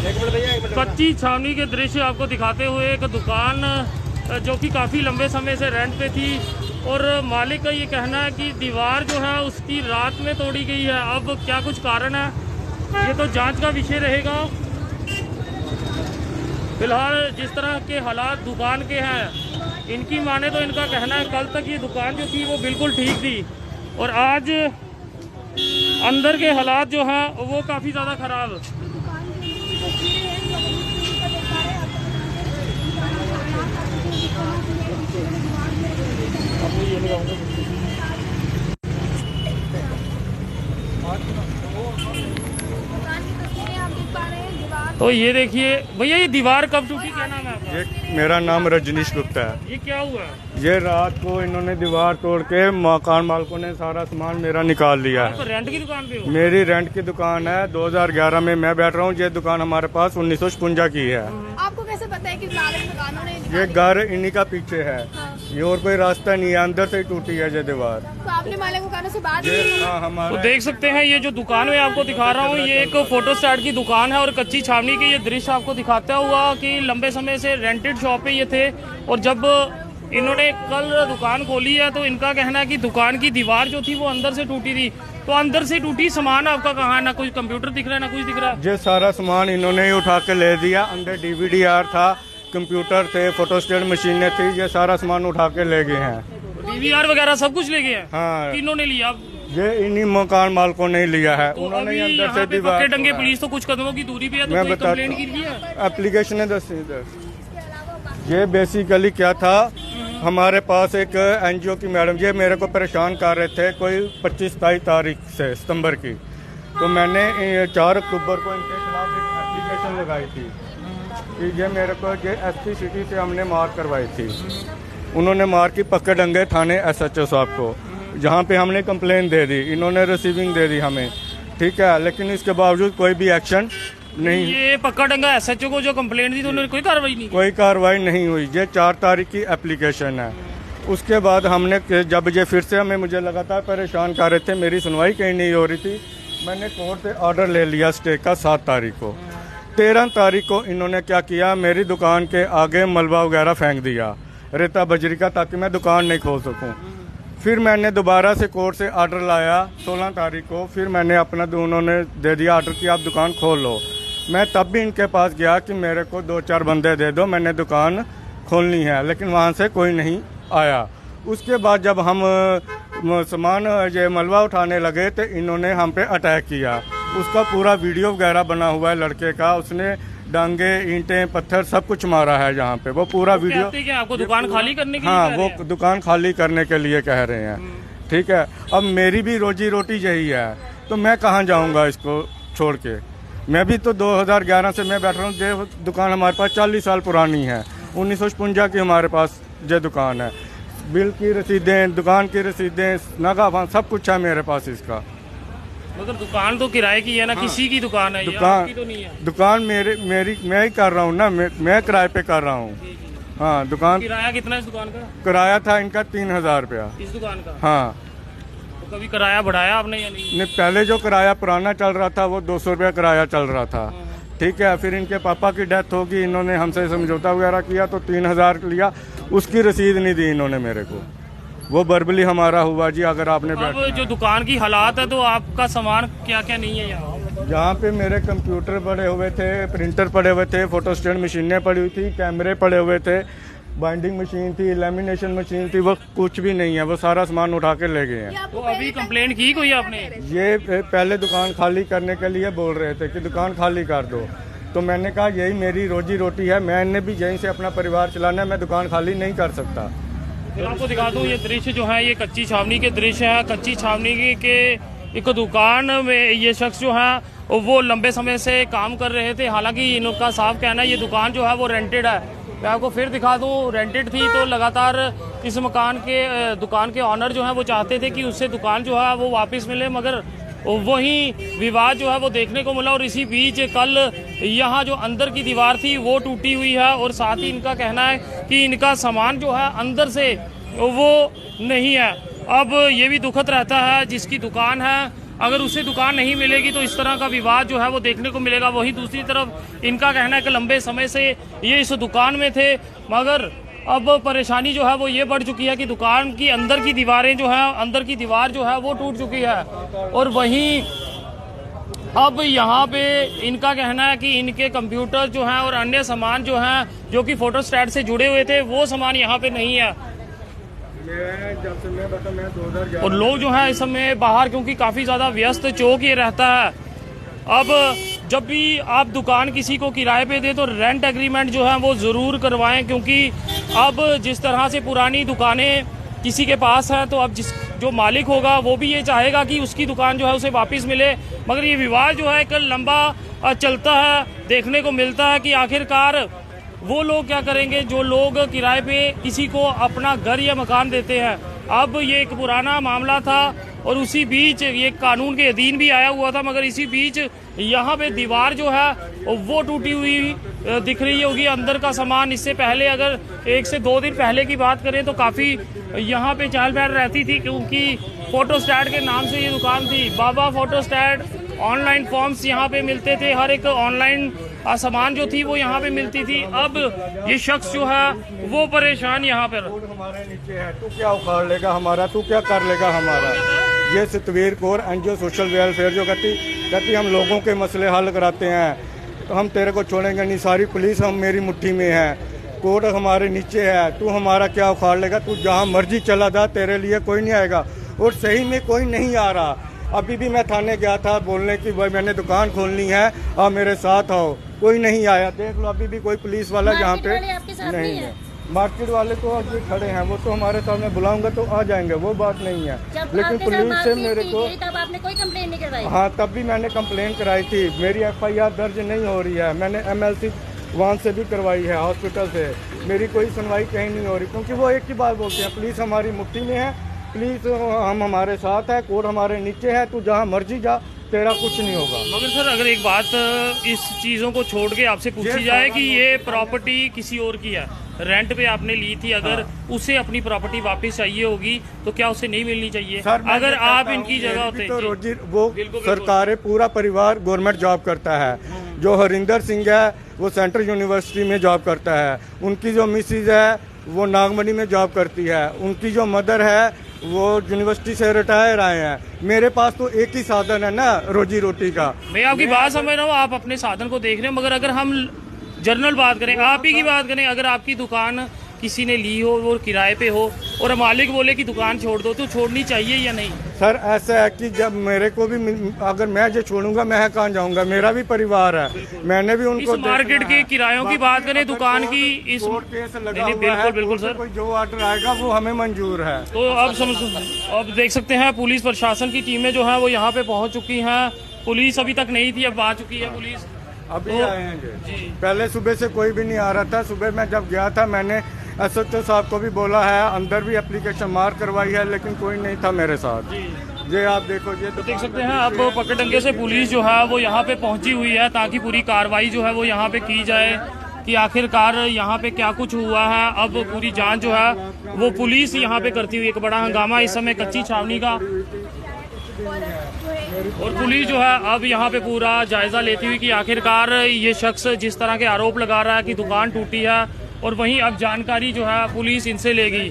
कच्ची छावनी के दृश्य आपको दिखाते हुए एक दुकान जो कि काफ़ी लंबे समय से रेंट पे थी और मालिक का ये कहना है कि दीवार जो है उसकी रात में तोड़ी गई है। अब क्या कुछ कारण है ये तो जांच का विषय रहेगा। फिलहाल जिस तरह के हालात दुकान के हैं, इनकी माने तो इनका कहना है कल तक ये दुकान जो थी वो बिल्कुल ठीक थी और आज अंदर के हालात जो हैं वो काफ़ी ज़्यादा ख़राब। तो ये देखिए भैया, ये दीवार कब टूटी, क्या नाम है आपका? ये मेरा नाम रजनीश गुप्ता है। ये क्या हुआ? ये रात को इन्होंने दीवार तोड़ के मकान मालिकों ने सारा सामान मेरा निकाल लिया है। तो रेंट की दुकान पे हो? मेरी रेंट की दुकान है। 2011 में मैं बैठ रहा हूँ। ये दुकान हमारे पास 1956 की है। आपको कैसे पता है कि दुकानों ने? ये घर इन्हीं का पीछे है। ये और कोई रास्ता नहीं है, अंदर से ही टूटी है ये दीवार। तो आपने मालिक दुकानों से बात की? हाँ, हमारा तो देख सकते हैं ये जो दुकान मैं आपको दिखा रहा हूँ ये एक फोटो स्टार्ट की दुकान है और कच्ची छावनी के ये दृश्य आपको दिखाता हुआ कि लंबे समय से रेंटेड शॉप पे ये थे और जब इन्होंने कल दुकान खोली है तो इनका कहना है कि दुकान की दीवार जो थी वो अंदर से टूटी थी। तो अंदर से टूटी, सामान आपका कहाँ है? ना कोई कंप्यूटर दिख रहा है ना कुछ दिख रहा है। ये सारा सामान इन्होंने ही उठा के ले दिया। अंदर DVD-R था, कंप्यूटर थे, फोटोस्टेट मशीनें थी, ये सारा सामान उठा के ले गए हैं। DVR वगैरह सब कुछ ले गए हैं? हाँ, किन्होंने लिया? ये इन्हीं मकान मालिकों ने लिया है। तो उन्होंने अभी अंदर से दीवार पक्के डंगे पुलिस तो कुछ कदमों की दूरी पे है, तो मैं कोई बताता कंप्लेंट की है? एप्लीकेशन है 10 ये बेसिकली क्या था, हमारे पास एक NGO की मैडम जी मेरे को परेशान कर रहे थे कोई 25-27 तारीख से सितंबर की। तो मैंने 4 अक्टूबर को इनके खिलाफ एक एप्लीकेशन लगाई थी कि ये मेरे को ये SP सिटी से हमने मार करवाई थी। उन्होंने मार की पक्के डंगे थाने SHO साहब को, जहाँ पे हमने कंप्लेन दे दी। इन्होंने रिसीविंग दे दी हमें, ठीक है, लेकिन इसके बावजूद कोई भी एक्शन नहीं। ये पक्का डंगा SHO को जो कंप्लेंट दी तो उन्होंने कोई कार्रवाई नहीं की? कोई कार्रवाई नहीं हुई। ये 4 तारीख की एप्लीकेशन है। उसके बाद हमने जब ये फिर से हमें मुझे लगातार परेशान कर रहे थे, मेरी सुनवाई कहीं नहीं हो रही थी, मैंने कोर्ट से ऑर्डर ले लिया स्टे का 7 तारीख को। 13 तारीख को इन्होंने क्या किया, मेरी दुकान के आगे मलबा वगैरह फेंक दिया, रेता बजरी का, ताकि मैं दुकान नहीं खोल सकूं। फिर मैंने दोबारा से कोर्ट से ऑर्डर लाया 16 तारीख को। फिर मैंने अपना उन्होंने दे दिया ऑर्डर कि आप दुकान खोल लो। मैं तब भी इनके पास गया कि मेरे को 2-4 बंदे दे दो, मैंने दुकान खोलनी है, लेकिन वहाँ से कोई नहीं आया। उसके बाद जब हम सामान ये मलबा उठाने लगे तो इन्होंने हम पे अटैक किया। उसका पूरा वीडियो वगैरह बना हुआ है लड़के का। उसने डांगे, ईंटें, पत्थर सब कुछ मारा है यहाँ पे। वो पूरा वीडियो आपको दुकान खाली करने के लिए? हाँ, वो दुकान खाली करने के लिए कह रहे हैं, ठीक है। अब मेरी भी रोजी रोटी यही है, तो मैं कहाँ जाऊँगा इसको छोड़ के। मैं भी तो 2011 से मैं बैठ रहा हूँ। ये दुकान हमारे पास 40 साल पुरानी है। 1956 की हमारे पास ये दुकान है। बिल की रसीदें, दुकान की रसीदें, नगा सब कुछ है मेरे पास इसका। मगर दुकान तो किराए की है ना? हाँ। किसी की दुकान है? दुकान आपकी तो नहीं है? दुकान मेरी मैं ही कर रहा हूँ ना, मैं किराए पे कर रहा हूँ। हाँ, दुकान किराया कितना है इस दुकान का? किराया था इनका 3000 रुपया इस दुकान का। हाँ। तो कभी किराया बढ़ाया आपने या नहीं? पहले जो किराया पुराना चल रहा था वो 200 रुपया किराया चल रहा था, ठीक है। फिर इनके पापा की डेथ होगी, इन्होंने हमसे समझौता वगैरह किया तो 3000 लिया। उसकी रसीद नहीं दी इन्होंने मेरे को। वो बर्बली हमारा हुआ जी। अगर आपने अब जो दुकान की हालात है तो आपका सामान क्या क्या नहीं है यहाँ पे मेरे कंप्यूटर पड़े हुए थे, प्रिंटर पड़े हुए थे, फोटोस्टेट मशीनें पड़ी हुई थी, कैमरे पड़े हुए थे, बाइंडिंग मशीन थी, लेमिनेशन मशीन थी, वो कुछ भी नहीं है। वो सारा सामान उठा के ले गए हैं। तो अभी कंप्लेंट की कोई आपने? ये पहले दुकान खाली करने के लिए बोल रहे थे कि दुकान खाली कर दो, तो मैंने कहा यही मेरी रोजी रोटी है, मैंने भी यहीं से अपना परिवार चलाना है, मैं दुकान खाली नहीं कर सकता। तो आपको दिखा दूँ ये दृश्य जो है ये कच्ची छावनी के दृश्य है। कच्ची छावनी के एक दुकान में ये शख्स जो है वो लंबे समय से काम कर रहे थे। हालांकि इनका साफ कहना है ये दुकान जो है वो रेंटेड है। मैं आपको फिर दिखा दूं, रेंटेड थी तो लगातार इस मकान के दुकान के ऑनर जो है वो चाहते थे कि उससे दुकान जो है वो वापस मिले, मगर वही विवाद जो है वो देखने को मिला। और इसी बीच कल यहाँ जो अंदर की दीवार थी वो टूटी हुई है और साथ ही इनका कहना है कि इनका सामान जो है अंदर से वो नहीं है। अब ये भी दुखद रहता है जिसकी दुकान है अगर उसे दुकान नहीं मिलेगी तो इस तरह का विवाद जो है वो देखने को मिलेगा। वहीं दूसरी तरफ इनका कहना है कि लंबे समय से ये इस दुकान में थे, मगर अब परेशानी जो है वो ये बढ़ चुकी है कि दुकान की अंदर की दीवारें जो है, अंदर की दीवार जो है वो टूट चुकी है। और वहीं अब यहाँ पे इनका कहना है कि इनके कंप्यूटर जो हैं और अन्य सामान जो हैं जो कि फोटोस्टैट से जुड़े हुए थे वो सामान यहाँ पे नहीं है। और लोग जो है इस समय बाहर, क्योंकि काफ़ी ज़्यादा व्यस्त चौक ये रहता है। अब जब भी आप दुकान किसी को किराए पे दे तो रेंट एग्रीमेंट जो है वो ज़रूर करवाएं, क्योंकि अब जिस तरह से पुरानी दुकानें किसी के पास है तो अब जो मालिक होगा वो भी ये चाहेगा कि उसकी दुकान जो है उसे वापस मिले। मगर ये विवाद जो है एक लंबा चलता है। देखने को मिलता है कि आखिरकार वो लोग क्या करेंगे जो लोग किराए पे किसी को अपना घर या मकान देते हैं। अब ये एक पुराना मामला था और उसी बीच ये कानून के अधीन भी आया हुआ था, मगर इसी बीच यहाँ पे दीवार जो है वो टूटी हुई दिख रही होगी। अंदर का सामान, इससे पहले अगर 1 से 2 दिन पहले की बात करें तो काफ़ी यहाँ पे चहल पहल रहती थी, क्योंकि फोटोस्टैट के नाम से ये दुकान थी। बाबा फोटोस्टैट, ऑनलाइन फॉर्म्स यहाँ पे मिलते थे, हर एक ऑनलाइन सामान जो थी वो यहाँ पे मिलती थी। अब ये शख्स जो है वो परेशान यहाँ पर। हमारे नीचे है, तू क्या उखाड़ लेगा हमारा, तू क्या कर लेगा हमारा। ये Satveer Kaur NGO social welfare जो कहती हम लोगों के मसले हल कराते हैं, तो हम तेरे को छोड़ेंगे नहीं। सारी पुलिस हम मेरी मुट्ठी में है, कोर्ट हमारे नीचे है, तू हमारा क्या उखाड़ लेगा। तू जहाँ मर्जी चला जा, तेरे लिए कोई नहीं आएगा। और सही में कोई नहीं आ रहा। अभी भी मैं थाने गया था बोलने की भाई मैंने दुकान खोलनी है, आप मेरे साथ आओ, कोई नहीं आया। देख लो अभी भी कोई पुलिस वाला यहाँ पे नहीं है। मार्केट वाले तो अभी खड़े हैं, वो तो हमारे सामने बुलाऊंगा तो आ जाएंगे, वो बात नहीं है। लेकिन पुलिस से मेरे को तब आपने कोई कंप्लेन नहीं करवाई? हाँ, तब भी मैंने कंप्लेन कराई थी। मेरी FIR दर्ज नहीं हो रही है। मैंने MLC वहाँ से भी करवाई है, हॉस्पिटल से। मेरी कोई सुनवाई कहीं नहीं हो रही, क्योंकि वो एक ही बात बोलते हैं, पुलिस हमारी मुट्ठी में है, पुलिस हम हमारे साथ है, कोर्ट हमारे नीचे है, तू जहाँ मर्जी जा, तेरा कुछ नहीं होगा। मगर सर अगर एक बात इस चीज़ों को छोड़ के आपसे पूछी जाए कि ये प्रॉपर्टी किसी और की है, रेंट पे आपने ली थी, अगर उसे अपनी प्रॉपर्टी वापस चाहिए होगी तो क्या उसे नहीं मिलनी चाहिए? अगर आप इनकी जगह होते तो रोजी वो सरकार पूरा परिवार गवर्नमेंट जॉब करता है। जो हरिंदर सिंह है वो सेंट्रल यूनिवर्सिटी में जॉब करता है, उनकी जो मिसिज है वो नागमनी में जॉब करती है, उनकी जो मदर है वो यूनिवर्सिटी से रिटायर आए हैं। मेरे पास तो एक ही साधन है ना रोजी रोटी का। मैं आपकी बात समझ रहा हूँ, आप अपने साधन को देख रहे हैं, मगर अगर हम जनरल बात करें, आप ही की बात करें, अगर आपकी दुकान किसी ने ली हो और किराए पे हो और मालिक बोले कि दुकान छोड़ दो, तो छोड़नी चाहिए या नहीं? सर ऐसा है कि जब मेरे को भी, अगर मैं जो छोड़ूंगा मैं कहाँ जाऊंगा, मेरा भी परिवार है, मैंने भी उनको। इस मार्केट के किरायों की बात करें, दुकान की, इस बिल्कुल सर, कोई जो ऑर्डर आएगा वो हमें मंजूर है। तो अब देख सकते हैं पुलिस प्रशासन की टीमें जो है वो यहाँ पे पहुँच चुकी हैं। पुलिस अभी तक नहीं थी, अब आ चुकी है पुलिस। अभी आएंगे। पहले सुबह से कोई भी नहीं आ रहा था। सुबह मैं जब गया था मैंने SHO साहब को भी बोला है, अंदर भी एप्लीकेशन मार्क करवाई है, लेकिन कोई नहीं था मेरे साथ। ये आप देखो, ये तो देख सकते हैं अब पकड़ंगे से पुलिस जो है वो यहाँ पे पहुंची हुई है, ताकि पूरी कार्रवाई जो है वो यहाँ पे की जाए कि आखिरकार यहाँ पे क्या कुछ हुआ है। अब पूरी जांच जो है वो पुलिस यहाँ पे करती हुई, एक बड़ा हंगामा इस समय कच्ची छावनी का, और पुलिस जो है अब यहाँ पे पूरा जायजा लेती हुई कि आखिरकार ये शख्स जिस तरह के आरोप लगा रहा है कि दुकान टूटी है, और वहीं अब जानकारी जो है पुलिस इनसे लेगी।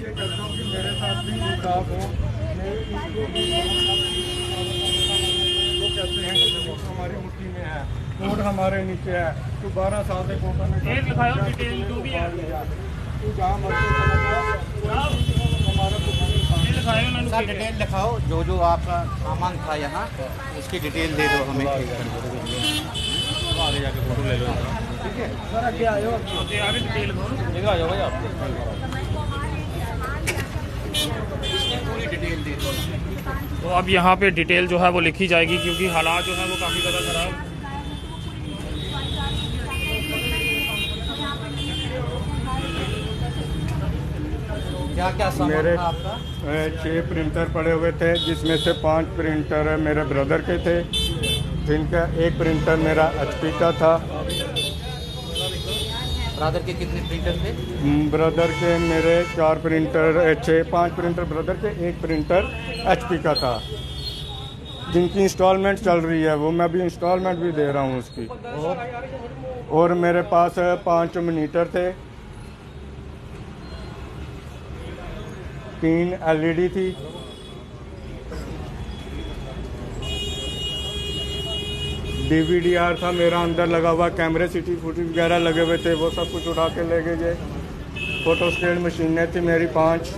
हमारी मुट्ठी में है, कोर्ट हमारे नीचे है, तू 12 साल से कोर्ट में लिखाओ डिटेल जो भी है, तू जहाँ मर्जी सर डिटेल लिखाओ, जो जो आपका सामान था यहाँ उसकी डिटेल दे दो हमें। आगे जाके फोटो ले लो, ठीक है सर। आगे आयो, आगे डिटेल लेकर आ जाओ भाई, आप पूरी डिटेल दे दो। तो अब यहाँ पे डिटेल जो है वो लिखी जाएगी, क्योंकि हालात जो है वो काफ़ी ज़्यादा खराब। क्या क्या सामान मेरे था आपका? 6 प्रिंटर पड़े हुए थे, जिसमें से 5 प्रिंटर मेरे ब्रदर के थे, जिनका 1 प्रिंटर मेरा HP का था। ब्रदर के कितने प्रिंटर थे? ब्रदर के मेरे 4 प्रिंटर, 5 प्रिंटर ब्रदर के, 1 प्रिंटर HP का था। जिनकी इंस्टॉलमेंट चल रही है वो मैं भी इंस्टॉलमेंट भी दे रहा हूँ उसकी। और मेरे पास 5 मॉनिटर थे, 3 LED थी, DVDR था मेरा अंदर लगा हुआ, कैमरे सिटी फुटेज वगैरह लगे हुए थे, वो सब कुछ उठा के ले गए। फोटो स्टेट मशीनें थी मेरी 5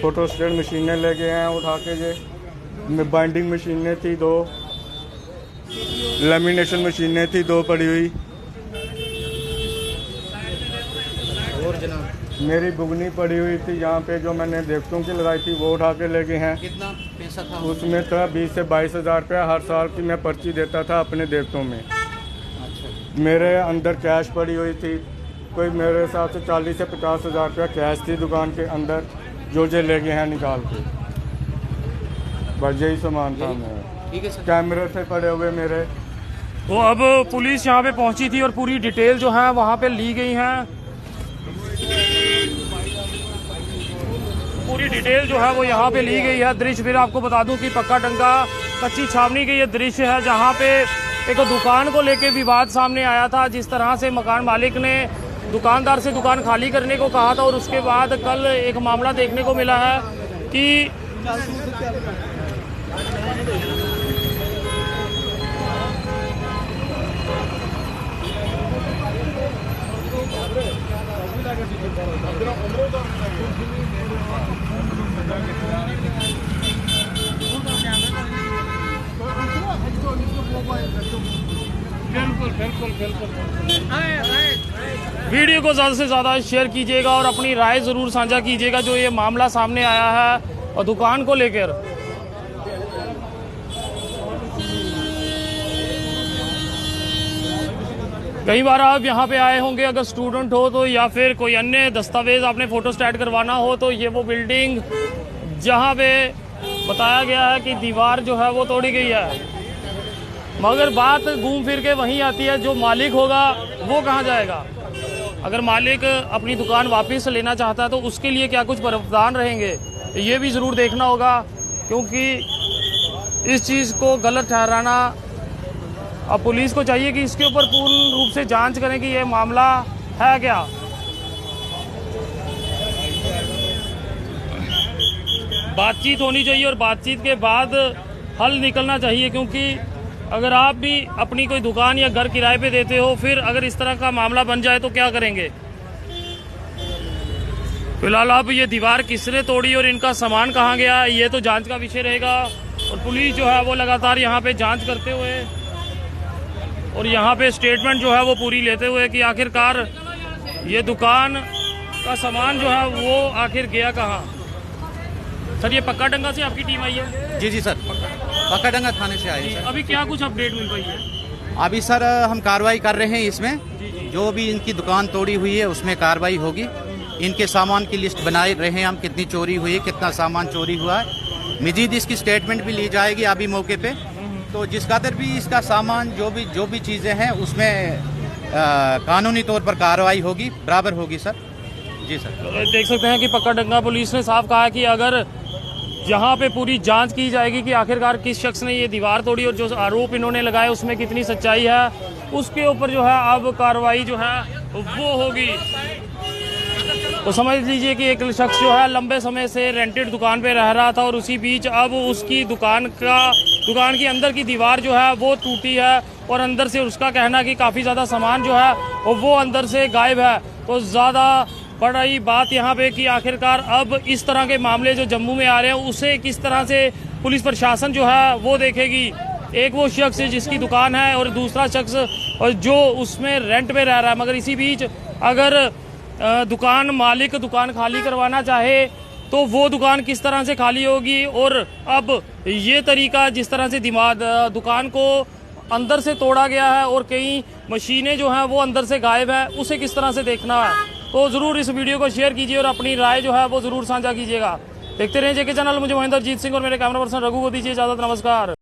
फोटो स्टेट मशीनें ले गए हैं उठा के जे। बाइंडिंग मशीनें थी 2, लेमिनेशन मशीनें थी 2 पड़ी हुई। और जनाब मेरी बुगनी पड़ी हुई थी यहाँ पे जो मैंने देवतों की लगाई थी, वो उठा के ले गए हैं। कितना पैसा था? उसमें था 20 से 22 हज़ार रुपया हर साल की मैं पर्ची देता था अपने देवतों में। अच्छा। मेरे अंदर कैश पड़ी हुई थी, कोई मेरे हिसाब से 40 से 50 हज़ार रुपया कैश थी दुकान के अंदर, जो ले गए हैं निकाल के। बस यही सामान था मेरा। ठीक है सर। कैमरे थे पड़े हुए मेरे। तो अब पुलिस यहाँ पे पहुंची थी और पूरी डिटेल जो है वहाँ पे ली गई है। पूरी डिटेल जो है वो यहाँ पे ली गई है। दृश्य फिर आपको बता दूं कि पक्का डंगा कच्ची छावनी के ये दृश्य है, जहाँ पे एक दुकान को लेके विवाद सामने आया था। जिस तरह से मकान मालिक ने दुकानदार से दुकान खाली करने को कहा था और उसके बाद कल एक मामला देखने को मिला है कि वीडियो को ज़्यादा से ज़्यादा शेयर कीजिएगा और अपनी राय ज़रूर साझा कीजिएगा जो ये मामला सामने आया है और दुकान को लेकर। कई बार आप यहाँ पे आए होंगे, अगर स्टूडेंट हो तो या फिर कोई अन्य दस्तावेज आपने फोटो स्टैट करवाना हो तो ये वो बिल्डिंग जहाँ पे बताया गया है कि दीवार जो है वो तोड़ी गई है, मगर बात घूम फिर के वहीं आती है जो मालिक होगा वो कहाँ जाएगा। अगर मालिक अपनी दुकान वापस लेना चाहता है तो उसके लिए क्या कुछ प्रावधान रहेंगे, ये भी ज़रूर देखना होगा, क्योंकि इस चीज़ को गलत ठहराना, अब पुलिस को चाहिए कि इसके ऊपर पूर्ण रूप से जांच करें कि ये मामला है क्या। बातचीत होनी चाहिए और बातचीत के बाद हल निकलना चाहिए, क्योंकि अगर आप भी अपनी कोई दुकान या घर किराए पे देते हो, फिर अगर इस तरह का मामला बन जाए तो क्या करेंगे। फिलहाल अब ये दीवार किसने तोड़ी और इनका सामान कहाँ गया, ये तो जांच का विषय रहेगा। और पुलिस जो है वो लगातार यहाँ पे जांच करते हुए और यहाँ पे स्टेटमेंट जो है वो पूरी लेते हुए कि आखिरकार ये दुकान का सामान जो है वो आखिर गया कहाँ। सर, ये पक्का डंगा से आपकी टीम आई है? जी सर, पक्का डंगा थाने से आए सर। अभी क्या कुछ अपडेट मिल रही है? अभी सर हम कार्रवाई कर रहे हैं इसमें, जो भी इनकी दुकान तोड़ी हुई है उसमें कार्रवाई होगी। इनके सामान की लिस्ट बनाए रहे हैं हम, कितनी चोरी हुई है, कितना सामान चोरी हुआ है। मजीद इसकी स्टेटमेंट भी ली जाएगी अभी मौके पे। तो जिस कदर भी इसका सामान जो भी चीज़ें हैं उसमें कानूनी तौर पर कार्रवाई होगी, बराबर होगी सर। जी सर। देख सकते हैं कि पक्का डंगा पुलिस ने साफ कहा कि अगर यहाँ पे पूरी जांच की जाएगी कि आखिरकार किस शख्स ने ये दीवार तोड़ी और जो आरोप इन्होंने लगाए उसमें कितनी सच्चाई है, उसके ऊपर जो है अब कार्रवाई जो है वो होगी। तो समझ लीजिए कि एक शख्स जो है लंबे समय से रेंटेड दुकान पे रह रहा था और उसी बीच अब उसकी दुकान की अंदर की दीवार जो है वो टूटी है और अंदर से उसका कहना कि काफ़ी ज़्यादा सामान जो है वो अंदर से गायब है। तो ज़्यादा बड़ी बात यहाँ पे कि आखिरकार अब इस तरह के मामले जो जम्मू में आ रहे हैं उसे किस तरह से पुलिस प्रशासन जो है वो देखेगी। एक वो शख्स जिसकी दुकान है और दूसरा शख्स और जो उसमें रेंट पे रह रहा है, मगर इसी बीच अगर दुकान मालिक दुकान खाली करवाना चाहे तो वो दुकान किस तरह से खाली होगी। और अब ये तरीका जिस तरह से दुकान को अंदर से तोड़ा गया है और कई मशीनें जो हैं वो अंदर से गायब है, उसे किस तरह से देखना है। तो ज़रूर इस वीडियो को शेयर कीजिए और अपनी राय जो है वो ज़रूर साझा कीजिएगा। देखते रहिए जेके चैनल। मुझे महेंद्र जीत सिंह और मेरे कैमरा पर्सन रघु को दीजिए इजाज़त। नमस्कार।